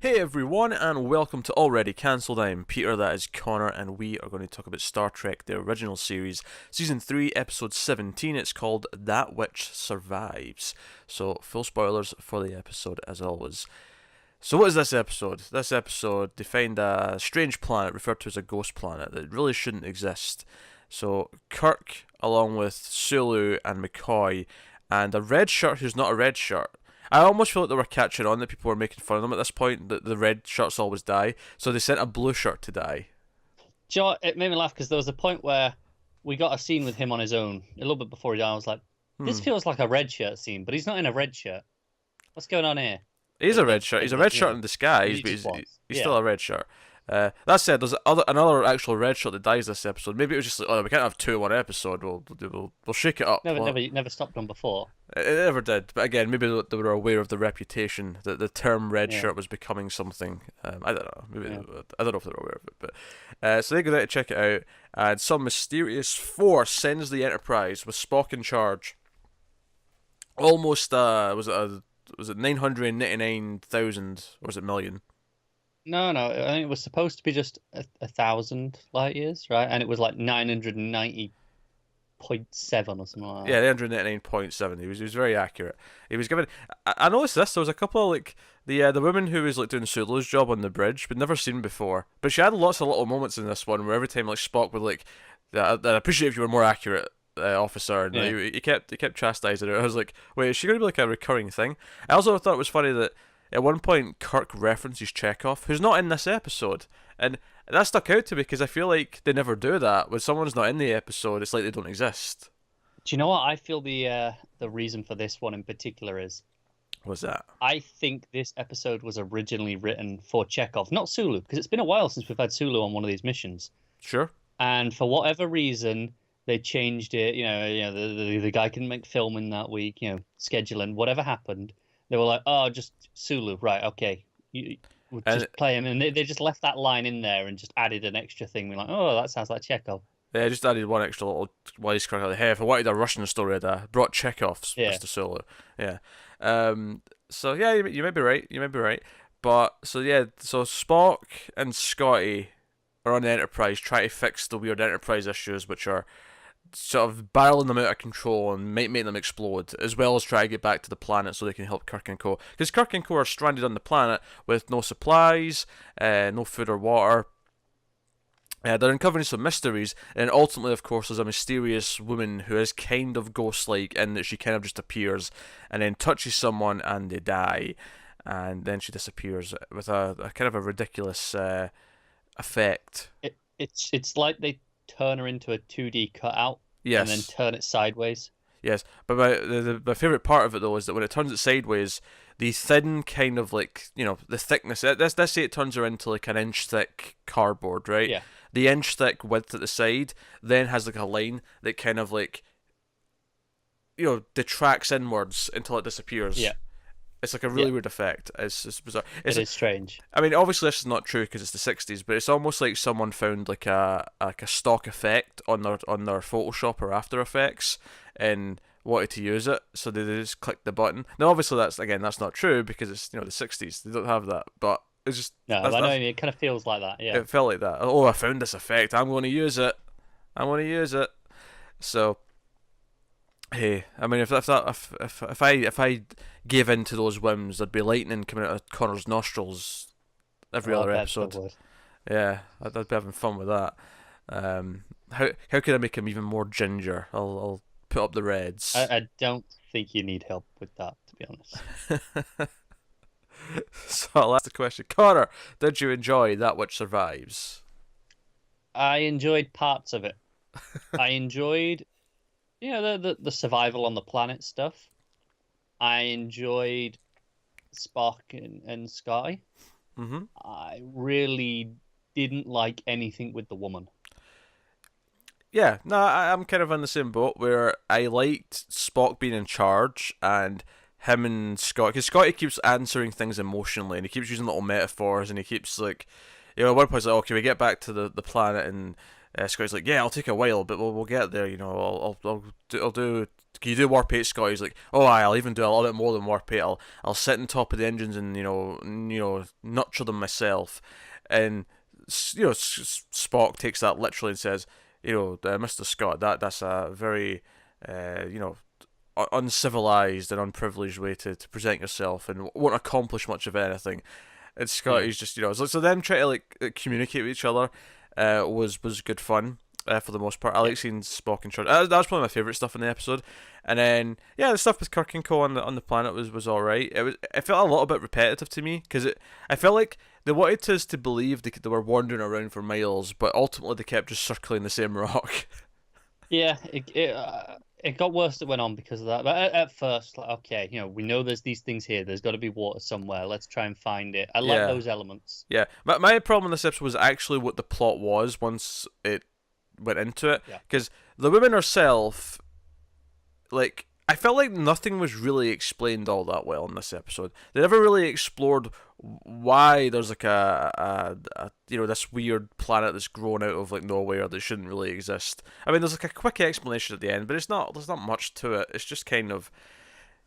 Hey everyone, and welcome to Already Cancelled. I am Peter, that is Connor, and we are going to talk about Star Trek, the original series, Season 3, Episode 17. It's called That Which Survives. So, full spoilers for the episode, as always. So what is this episode? This episode, they find a strange planet referred to as a ghost planet that really shouldn't exist. So, Kirk, along with Sulu and McCoy, and a red shirt who's not a red shirt. I almost feel like they were catching on that people were making fun of them at this point, that the red shirts always die, so they sent a blue shirt to die. Do you know what? It made me laugh because there was a point where we got a scene with him on his own a little bit before he died. I was like, this feels like a red shirt scene, but he's not in a red shirt. What's going on here? He's a red shirt. He's a red shirt in disguise, but he's still a red shirt. That said, there's another actual red shirt that dies this episode. Maybe it was just like, oh, we can't have two in one episode. We'll shake it up. Never stopped on before. It never did. But again, maybe they were aware of the reputation that the term red shirt was becoming something. I don't know. I don't know if they were aware of it. But so they go there to check it out, and some mysterious force sends the Enterprise with Spock in charge. Almost was it 999,000 or was it million? No, I think it was supposed to be just 1,000 light years, right? And it was like 990.7 or something like that. Yeah, 999.7. He was very accurate. He was given. I noticed this. There was a couple of like the woman who was like doing Sulu's job on the bridge, but never seen before. But she had lots of little moments in this one where every time like Spock would like, I appreciate if you were more accurate. Officer, and he kept chastising her. I was like, wait, is she going to be like a recurring thing? I also thought it was funny that at one point Kirk references Chekhov, who's not in this episode, and that stuck out to me because I feel like they never do that. When someone's not in the episode, it's like they don't exist. Do you know what I feel the reason for this one in particular is? What's that? I think this episode was originally written for Chekhov, not Sulu, because it's been a while since we've had Sulu on one of these missions. Sure. And for whatever reason, they changed it. The guy couldn't make filming that week. Scheduling, whatever happened, they were like, "Oh, just Sulu, right? Okay, we'll just play him." And they just left that line in there and just added an extra thing. We're like, "Oh, that sounds like Chekhov." Yeah, just added one extra little wisecrack. Like, hey, if I wanted a Russian story, I brought Chekhov's Mr. Sulu. Yeah. So yeah, you may be right. You may be right. But so Spock and Scotty are on the Enterprise trying to fix the weird Enterprise issues, which are sort of barreling them out of control and might make them explode, as well as try to get back to the planet so they can help Kirk and Co. Because Kirk and Co are stranded on the planet with no supplies, no food or water. They're uncovering some mysteries, and ultimately, of course, there's a mysterious woman who is kind of ghost-like in that she kind of just appears and then touches someone and they die, and then she disappears with a kind of a ridiculous effect. It's like they turn her into a 2D cutout. Yes. And then turn it sideways. Yes, but my favourite part of it though is that when it turns it sideways, the thin kind of like, the thickness. Let's say it turns her into like an inch thick cardboard, right? Yeah. The inch thick width at the side then has like a line that kind of like, detracts inwards until it disappears. Yeah. It's like a really weird effect. It's bizarre. It is strange. I mean, obviously this is not true because it's the 60s, but it's almost like someone found like a stock effect on their Photoshop or After Effects and wanted to use it, so they just clicked the button. Now, obviously that's not true because it's the 60s. They don't have that, but it's just I know it kind of feels like that. Yeah, it felt like that. Oh, I found this effect. I'm going to use it. So. Hey, I mean, if I gave in to those whims, there'd be lightning coming out of Connor's nostrils every other episode. Yeah, I'd be having fun with that. How could I make him even more ginger? I'll put up the reds. I don't think you need help with that, to be honest. So I'll ask the question, Connor, did you enjoy That Which Survives? I enjoyed parts of it. I enjoyed. The survival on the planet stuff. I enjoyed Spock and Scotty. Mm-hmm. I really didn't like anything with the woman. Yeah, no, I'm kind of in the same boat where I liked Spock being in charge and him and Scotty, because Scotty keeps answering things emotionally and he keeps using little metaphors and he keeps like, at one point he's like, oh, can we get back to the planet? And Scotty's like, yeah, I'll take a while, but we'll get there. I'll do can you do warp 8, Scott? He's like, oh, I'll even do a little bit more than warp 8. I'll sit on top of the engines and nurture them myself. And Spock takes that literally and says, Mr. Scott, that's a very uncivilized and unprivileged way to present yourself, and won't accomplish much of anything. And Scott, he's just so them trying to like communicate with each other was good fun. For the most part, I like seeing Spock and Church. That was probably my favorite stuff in the episode. And then the stuff with Kirk and Co on the planet was all right. It felt a little bit repetitive to me because I felt like they wanted us to believe they were wandering around for miles, but ultimately they kept just circling the same rock. Yeah, it got worse as it went on because of that. But at first, like, okay, we know there's these things here. There's got to be water somewhere. Let's try and find it. I like those elements. Yeah, my problem in this episode was actually what the plot was once it went into it, because the woman herself, like, I felt like nothing was really explained all that well in this episode. They never really explored why there's like a this weird planet that's grown out of like nowhere that shouldn't really exist. I mean, there's like a quick explanation at the end, but there's not much to it. It's just kind of,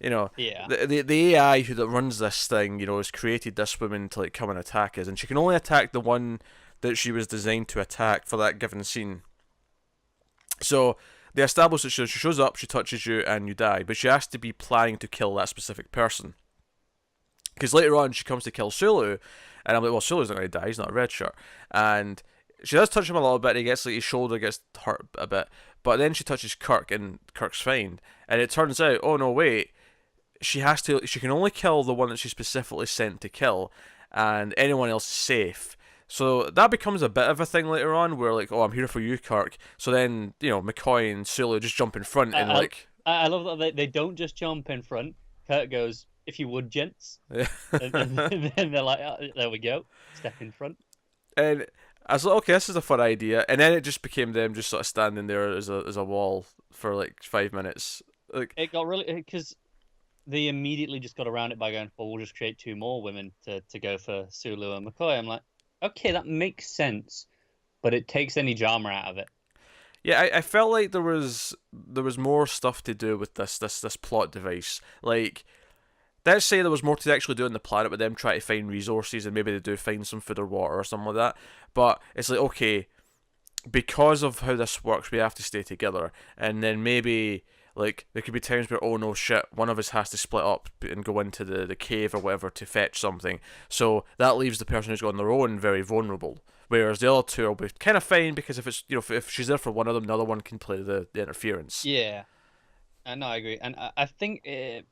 the AI that runs this thing, has created this woman to like come and attack us, and she can only attack the one that she was designed to attack for that given scene. So they establish that she shows up, she touches you, and you die. But she has to be planning to kill that specific person. Because later on, she comes to kill Sulu, and I'm like, well, Sulu's not going to die, he's not a red shirt. And she does touch him a little bit, and he gets, like, his shoulder gets hurt a bit. But then she touches Kirk, and Kirk's fine. And it turns out, oh no, wait, she can only kill the one that she's specifically sent to kill, and anyone else is safe. So that becomes a bit of a thing later on, where like, oh, I'm here for you, Kirk. So then, McCoy and Sulu just jump in front and like. I love that they don't just jump in front. Kirk goes, "If you would, gents," and then they're like, oh, "There we go, step in front." And I was like, okay, this is a fun idea. And then it just became them just sort of standing there as a wall for like 5 minutes. Like it got really because they immediately just got around it by going, "Well, we'll just create 2 more women to go for Sulu and McCoy." I'm like, okay, that makes sense, but it takes any drama out of it. Yeah, I felt like there was more stuff to do with this plot device. Like, let's say there was more to actually do on the planet with them trying to find resources, and maybe they do find some food or water or something like that. But it's like, okay, because of how this works, we have to stay together, and then maybe like there could be times where, oh no shit, one of us has to split up and go into the cave or whatever to fetch something. So that leaves the person who's on their own very vulnerable. Whereas the other two will be kind of fine because if it's if she's there for one of them, the other one can play the interference. Yeah, I agree, and I think it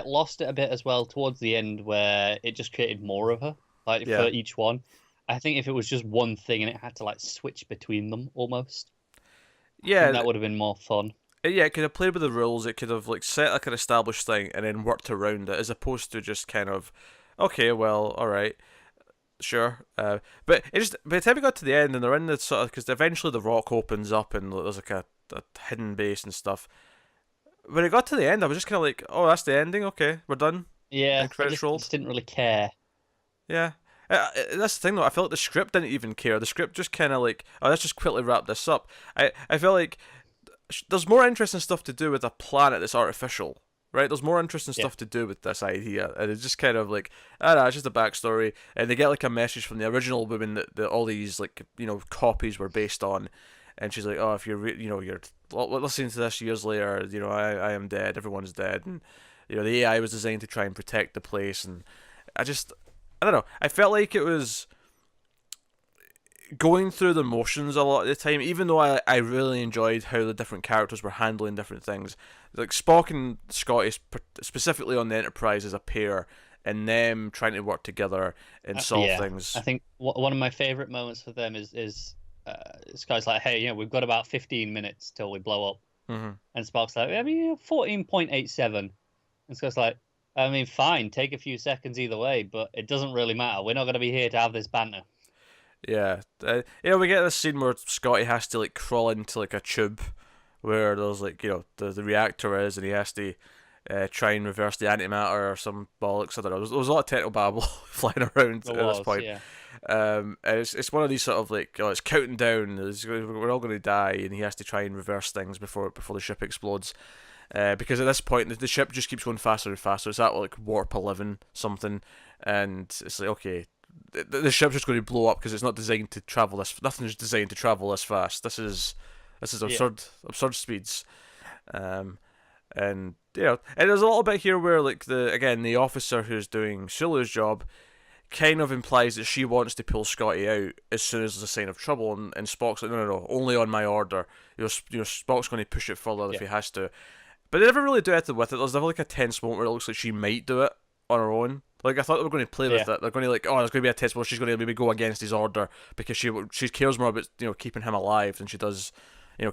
lost it a bit as well towards the end where it just created more of her for each one. I think if it was just one thing and it had to like switch between them almost, that would have been more fun. Yeah, it could have played with the rules. It could have like set like an established thing and then worked around it, as opposed to just kind of, okay, well, all right, sure. But it just by the time we got to the end and they're in the sort of, because eventually the rock opens up and there's like a hidden base and stuff. When it got to the end, I was just kind of like, oh, that's the ending. Okay, we're done. Yeah, I just didn't really care. Yeah. That's the thing though. I felt like the script didn't even care. The script just kind of like, oh, let's just quickly wrap this up. I feel like there's more interesting stuff to do with a planet that's artificial, right? There's more interesting stuff to do with this idea, and it's just kind of like, it's just a backstory, and they get like a message from the original woman that all these like copies were based on, and she's like, oh, if you're you're listening to this years later, I am dead, everyone's dead, and the AI was designed to try and protect the place, and I don't know, I felt like it was going through the motions a lot of the time, even though I really enjoyed how the different characters were handling different things. Like Spock and Scotty, specifically on the Enterprise as a pair, and them trying to work together and solve things. I think one of my favourite moments for them is Scotty's like, hey, we've got about 15 minutes till we blow up. Mm-hmm. And Spock's like, 14.87. And Scotty's like, I mean, fine, take a few seconds either way, but it doesn't really matter. We're not going to be here to have this banter. Yeah, we get this scene where Scotty has to like crawl into like a tube where there's like the reactor is, and he has to try and reverse the antimatter or some bollocks. I don't know. There was a lot of techno babble flying around at this point. Yeah. And it's one of these sort of like, it's counting down. We're all going to die, and he has to try and reverse things before the ship explodes. because at this point the ship just keeps going faster and faster. It's at like warp 11 something, and it's like, okay, the ship's just going to blow up because it's not designed to travel this. Nothing's designed to travel this fast. This is absurd speeds. And and there's a little bit here where like the officer who's doing Sulu's job kind of implies that she wants to pull Scotty out as soon as there's a sign of trouble, and Spock's like, no, only on my order. Spock's going to push it further if he has to. But they never really do anything with it. There's never like a tense moment where it looks like she might do it on her own. Like, I thought they were going to play with it. They're going to there's going to be a tense moment where she's going to maybe go against his order because she cares more about keeping him alive than she does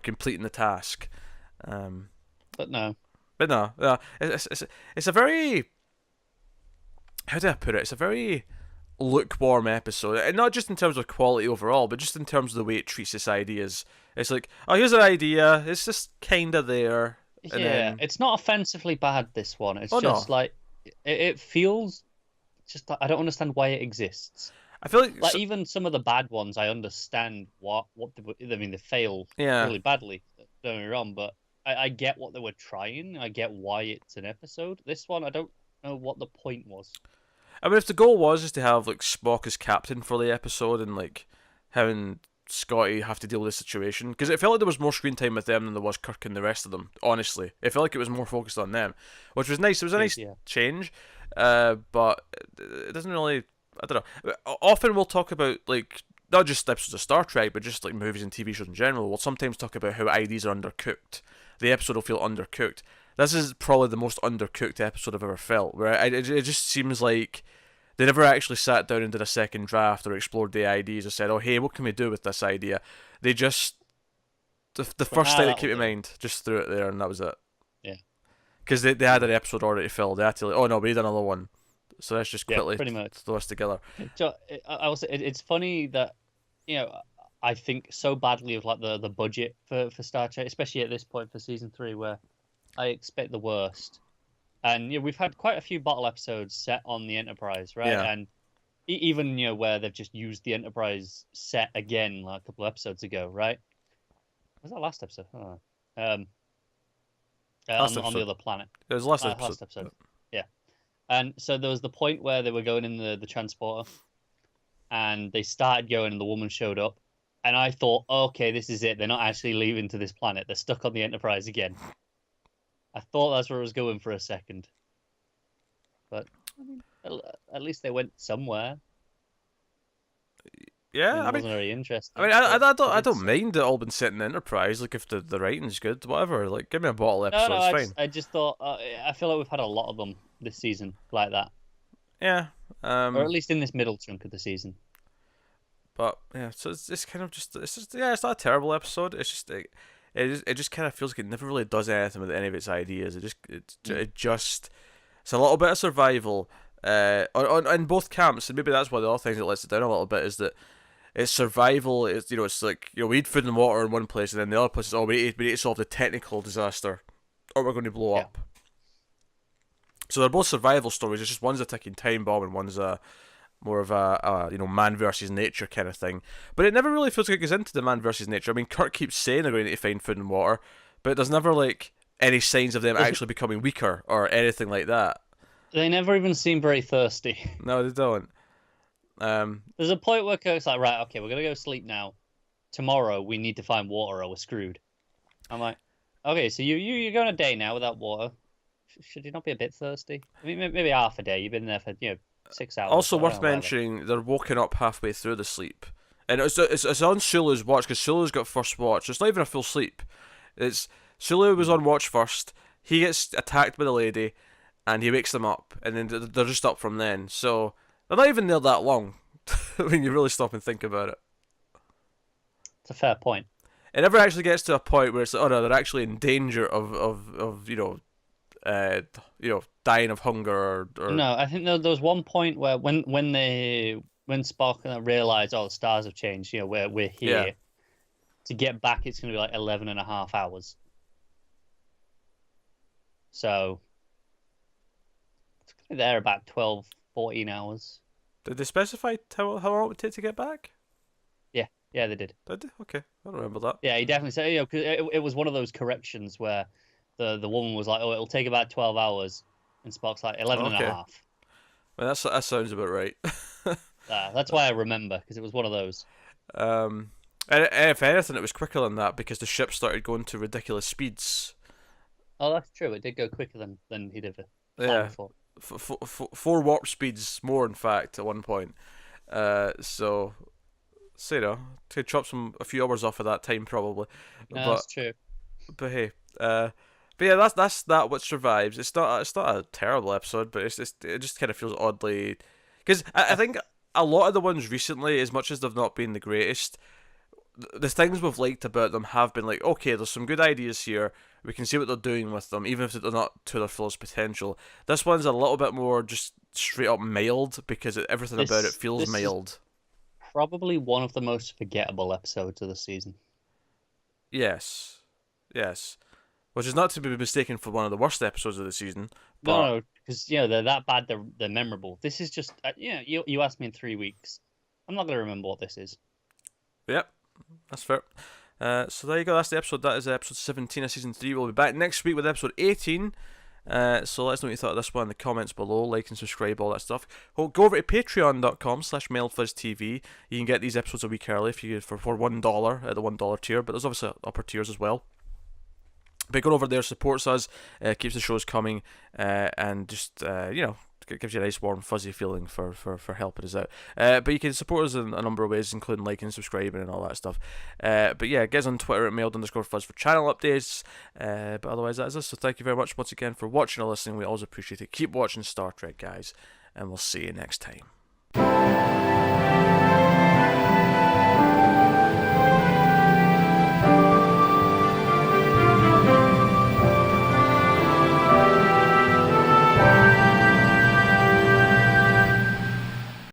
completing the task. But no. It's a very, how do I put it? It's a very lukewarm episode, and not just in terms of quality overall, but just in terms of the way it treats its ideas. It's like, oh, here's an idea. It's just kind of there. It's not offensively bad. This one, it's just like it feels. Just I don't understand why it exists. I feel like even some of the bad ones, I understand they fail really badly. Don't get me wrong, but I get what they were trying. I get why it's an episode. This one, I don't know what the point was. I mean, if the goal was to have like Spock as captain for the episode and like having Scotty have to deal with the situation, because it felt like there was more screen time with them than there was Kirk and the rest of them. Honestly, it felt like it was more focused on them, which was nice. It was a nice change, but it doesn't really. I don't know. Often we'll talk about like not just episodes of Star Trek, but just like movies and TV shows in general. We'll sometimes talk about how IDs are undercooked. The episode will feel undercooked. This is probably the most undercooked episode I've ever felt, where it just seems like they never actually sat down and did a second draft or explored the ideas or said, oh, hey, what can we do with this idea? They just, the first thing that came to mind, just threw it there, and that was it. Yeah. Because they had an episode already filled. They had to, like, oh, no, we need another one. So let's just quickly pretty much throw us together. I will say, it's funny that, I think so badly of like the budget for Star Trek, especially at this point for season 3, where I expect the worst. And we've had quite a few bottle episodes set on the Enterprise, right? Yeah. And even where they've just used the Enterprise set again like a couple of episodes ago, right? Was that last episode? Oh. On the other planet. It was last episode. Yeah. And so there was the point where they were going in the transporter, and they started going, and the woman showed up. And I thought, okay, this is it. They're not actually leaving to this planet. They're stuck on the Enterprise again. I thought that's where it was going for a second. But, I mean, at least they went somewhere. Yeah, it wasn't very interesting. I mean, I don't mind it all been set in the Enterprise. Like, if the writing's good, whatever. Like, give me a bottle episode, it's fine. I just thought, I feel like we've had a lot of them this season like that. Yeah. Or at least in this middle chunk of the season. But yeah, so it's kind of it's not a terrible episode. It's just it just kind of feels like it never really does anything with any of its ideas. It's a little bit of survival on both camps, and maybe that's one of the other things that lets it down a little bit is that it's survival. It's it's like we need food and water in one place, and then the other place is we need to solve the technical disaster, or we're going to blow up. So they're both survival stories. It's just one's a ticking time bomb and one's more of a man versus nature kind of thing. But it never really feels like it goes into the man versus nature. I mean, Kirk keeps saying they're going to find food and water, but there's never like any signs of them actually becoming weaker or anything like that. They never even seem very thirsty. No, they don't. There's a point where Kirk's like, right, okay, we're going to go sleep now. Tomorrow we need to find water or we're screwed. I'm like, okay, so you're going a day now without water. Should you not be a bit thirsty? I mean, maybe half a day. You've been there for 6 hours. Also worth mentioning, they're woken up halfway through the sleep, and it's on Sulu's watch because Sulu's got first watch. It's not even a full sleep. It's Sulu was on watch first. He gets attacked by the lady, and he wakes them up, and then they're just up from then. So they're not even there that long when you really stop and think about it. It's a fair point. It never actually gets to a point where it's like, oh no, they're actually in danger of dying of hunger or... No, I think there was one point where when Spock realized, the stars have changed, we're here. To get back, it's going to be like 11 and a half hours. So it's going to be there about 12, 14 hours. Did they specify how long it would take to get back? Yeah, they did. Did they? Okay, I don't remember that. Yeah, he definitely said, because it was one of those corrections where the woman was like, "Oh, it'll take about 12 hours," and Spock's like 11 and a Okay. half. Well, that sounds about right. That's why I remember, because it was one of those. And if anything, it was quicker than that because the ship started going to ridiculous speeds. Oh, that's true. It did go quicker than he'd ever Yeah, planned for. 4 warp speeds more, in fact, at one point. So you know, to chop a few hours off of that time probably. No, but that's true. but hey, but yeah, that's that what survives. It's not a terrible episode, but it just kind of feels oddly because I think a lot of the ones recently, as much as they've not been the greatest, the things we've liked about them have been like, okay, there's some good ideas here. We can see what they're doing with them, even if they're not to their fullest potential. This one's a little bit more just straight up mailed because everything about it feels mailed. Probably one of the most forgettable episodes of the season. Yes. Which is not to be mistaken for one of the worst episodes of the season. But... No, because they're that bad. They're memorable. This is just you asked me in 3 weeks. I'm not gonna remember what this is. Yep, that's fair. So there you go. That's the episode. That is episode 17 of season 3. We'll be back next week with episode 18. So let us know what you thought of this one in the comments below. Like and subscribe, all that stuff. Well, go over to patreon.com/MailFuzzTV. You can get these episodes a week early for $1 at the $1 tier, but there's obviously upper tiers as well. But going over there supports us, keeps the shows coming, and just it gives you a nice warm fuzzy feeling for helping us out. But you can support us in a number of ways, including liking, subscribing, and all that stuff. But yeah, get us on Twitter at mailed_fuzz for channel updates. But otherwise, that is us. So thank you very much once again for watching or listening. We always appreciate it. Keep watching Star Trek, guys, and we'll see you next time.